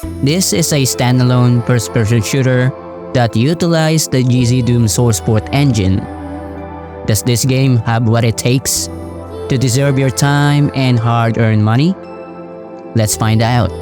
This is a standalone first-person shooter that utilizes the gzdoom sourceport engine. Does this game have what it takes to deserve your time and hard-earned money? Let's find out.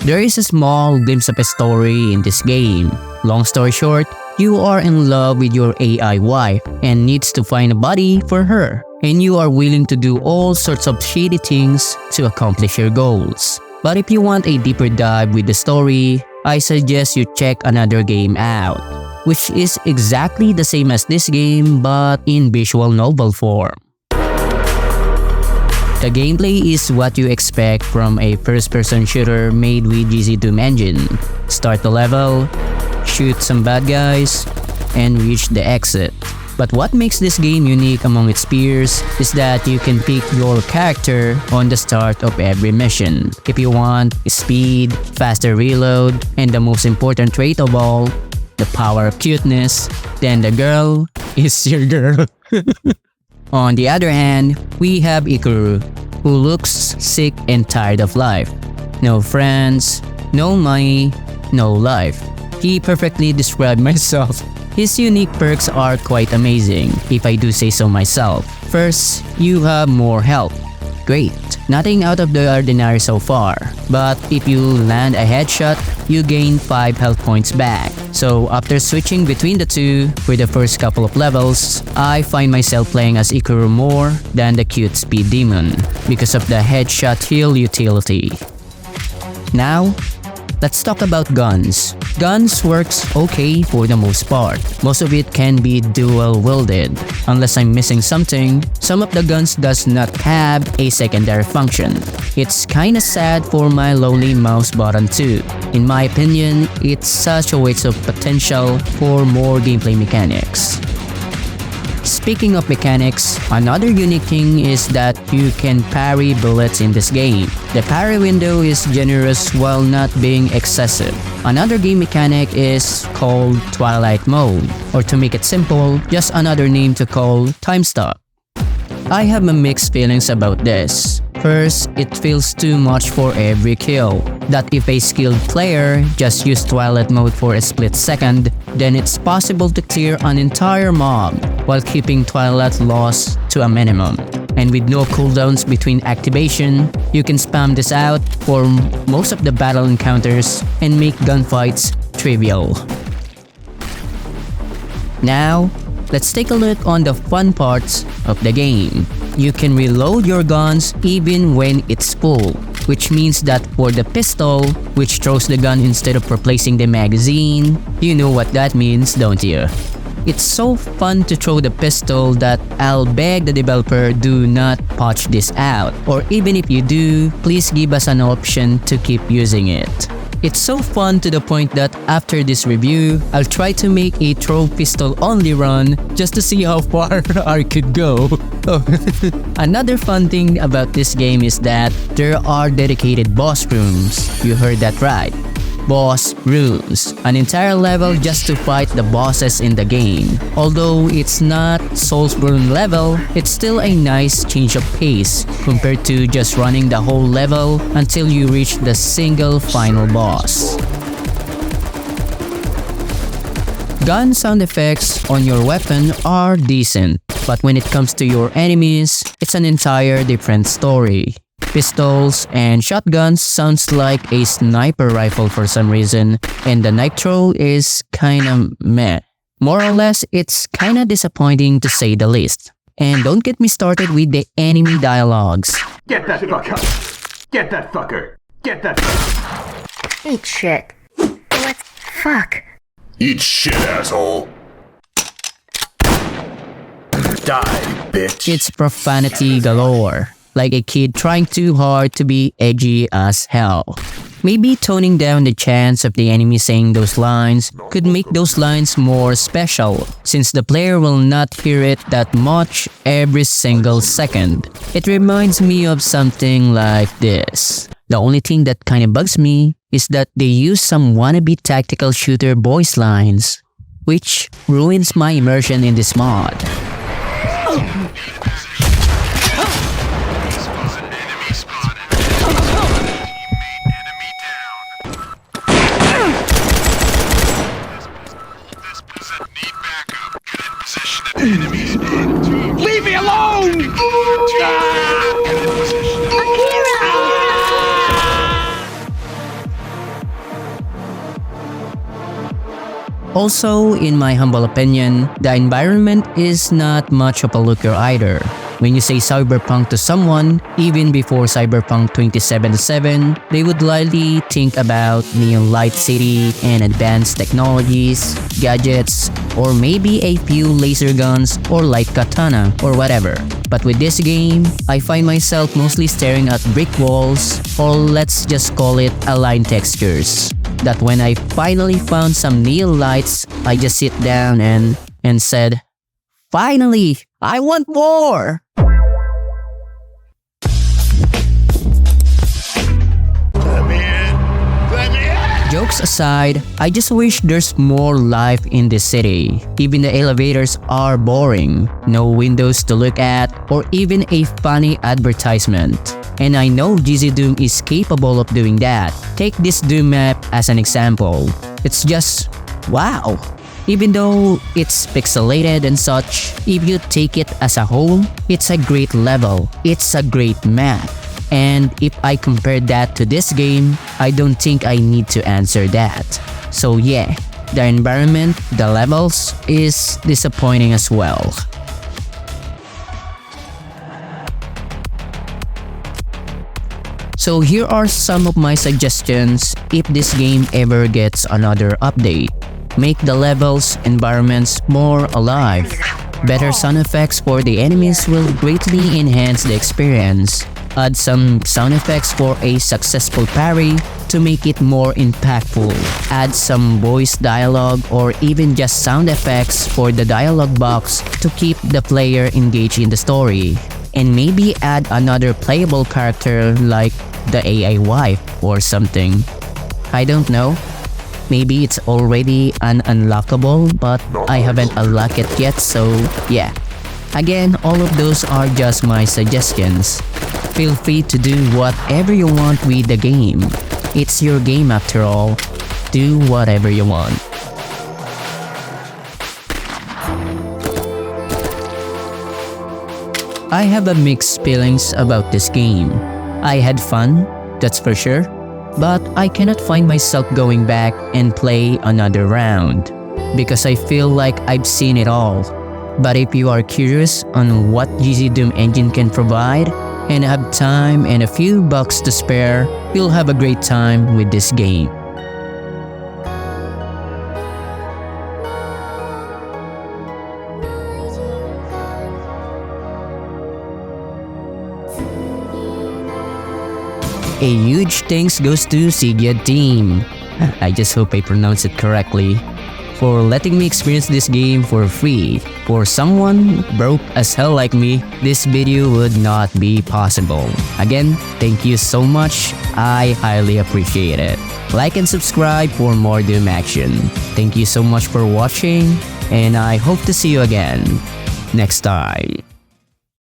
There is a small glimpse of a story in this game. Long story short, you are in love with your AI wife and needs to find a body for her, and you are willing to do all sorts of shady things to accomplish your goals. But if you want a deeper dive with the story, I suggest you check another game out, which is exactly the same as this game but in visual novel form. The gameplay is what you expect from a first-person shooter made with gzdoom engine. Start the level, shoot some bad guys, and reach the exit. But what makes this game unique among its peers is that you can pick your character on the start of every mission. If you want speed, faster reload, and the most important trait of all, the power of cuteness, then the girl is your girl. On the other hand, we have Ikaru, who looks sick and tired of life. No friends, no money, no life. He perfectly described myself. His unique perks are quite amazing, if I do say so myself. First, you have more health. Great, nothing out of the ordinary so far. But if you land a headshot, you gain 5 health points back. So after switching between the two for the first couple of levels, I find myself playing as Ikaru more than the cute speed demon because of the headshot heal utility. Now, let's talk about guns. Guns works okay for the most part. Most of it can be dual-wielded. Unless I'm missing something, some of the guns does not have a secondary function. It's kinda sad for my lonely mouse button too. In my opinion, it's such a waste of potential for more gameplay mechanics. Speaking of mechanics, another unique thing is that you can parry bullets in this game. The parry window is generous while not being excessive. Another game mechanic is called Twilight mode, or to make it simple, just another name to call time stop. I have mixed feelings about this. First, it feels too much for every kill. That if a skilled player just use Twilight mode for a split second, then it's possible to clear an entire mob while keeping Twilight loss to a minimum. And with no cooldowns between activation, you can spam this out for most of the battle encounters and make gunfights trivial. Now, let's take a look on the fun parts of the game. You can reload your guns even when it's full, which means that for the pistol, which throws the gun instead of replacing the magazine, you know what that means, don't you? It's so fun to throw the pistol that I'll beg the developer do not patch this out, or even if you do, please give us an option to keep using it. It's so fun to the point that after this review, I'll try to make a throw pistol only run just to see how far I could go. Another fun thing about this game is that there are dedicated boss rooms. You heard that right. Boss rooms, an entire level just to fight the bosses in the game. Although it's not Soulsborne level, it's still a nice change of pace compared to just running the whole level until you reach the single final boss. Gun sound effects on your weapon are decent, but when it comes to your enemies, it's an entire different story. Pistols and shotguns sounds like a sniper rifle for some reason, and the nitro is kinda meh. More or less, it's kinda disappointing to say the least. And don't get me started with the enemy dialogues. Get that fucker! Get that fucker! Get that fucker! Eat shit. What? Fuck. Eat shit, asshole. Die, bitch. It's profanity galore, like a kid trying too hard to be edgy as hell. Maybe toning down the chance of the enemy saying those lines could make those lines more special, since the player will not hear it that much every single second. It reminds me of something like this. The only thing that kinda bugs me is that they use some wannabe tactical shooter voice lines, which ruins my immersion in this mod. Leave me alone! Also, in my humble opinion, the environment is not much of a looker either. When you say Cyberpunk to someone, even before Cyberpunk 2077, they would likely think about neon light city and advanced technologies, gadgets, or maybe a few laser guns or light katana or whatever. But with this game, I find myself mostly staring at brick walls, or let's just call it align textures. That when I finally found some neon lights, I just sit down and said, "Finally, I want more!" Jokes aside, I just wish there's more life in this city. Even the elevators are boring. No windows to look at, or even a funny advertisement. And I know gzdoom is capable of doing that. Take this Doom map as an example. It's just, wow. Even though it's pixelated and such, if you take it as a whole, it's a great level. It's a great map. And if I compare that to this game, I don't think I need to answer that. So yeah, the environment, the levels, is disappointing as well. So here are some of my suggestions if this game ever gets another update. Make the levels, environments more alive. Better sound effects for the enemies will greatly enhance the experience. Add some sound effects for a successful parry to make it more impactful. Add some voice dialogue or even just sound effects for the dialogue box to keep the player engaged in the story. And maybe add another playable character like the AI wife or something. I don't know. Maybe it's already an unlockable, but I haven't unlocked it yet, so yeah. Again, all of those are just my suggestions. Feel free to do whatever you want with the game. It's your game after all. Do whatever you want. I have a mixed feelings about this game. I had fun, that's for sure, but I cannot find myself going back and play another round because I feel like I've seen it all. But if you are curious on what gzdoom engine can provide and have time and a few bucks to spare, you'll have a great time with this game. A huge thanks goes to Sigyaad Team. I just hope I pronounced it correctly. For letting me experience this game for free. For someone broke as hell like me, this video would not be possible. Again, thank you so much. I highly appreciate it. Like and subscribe for more Doom action. Thank you so much for watching, and I hope to see you again next time.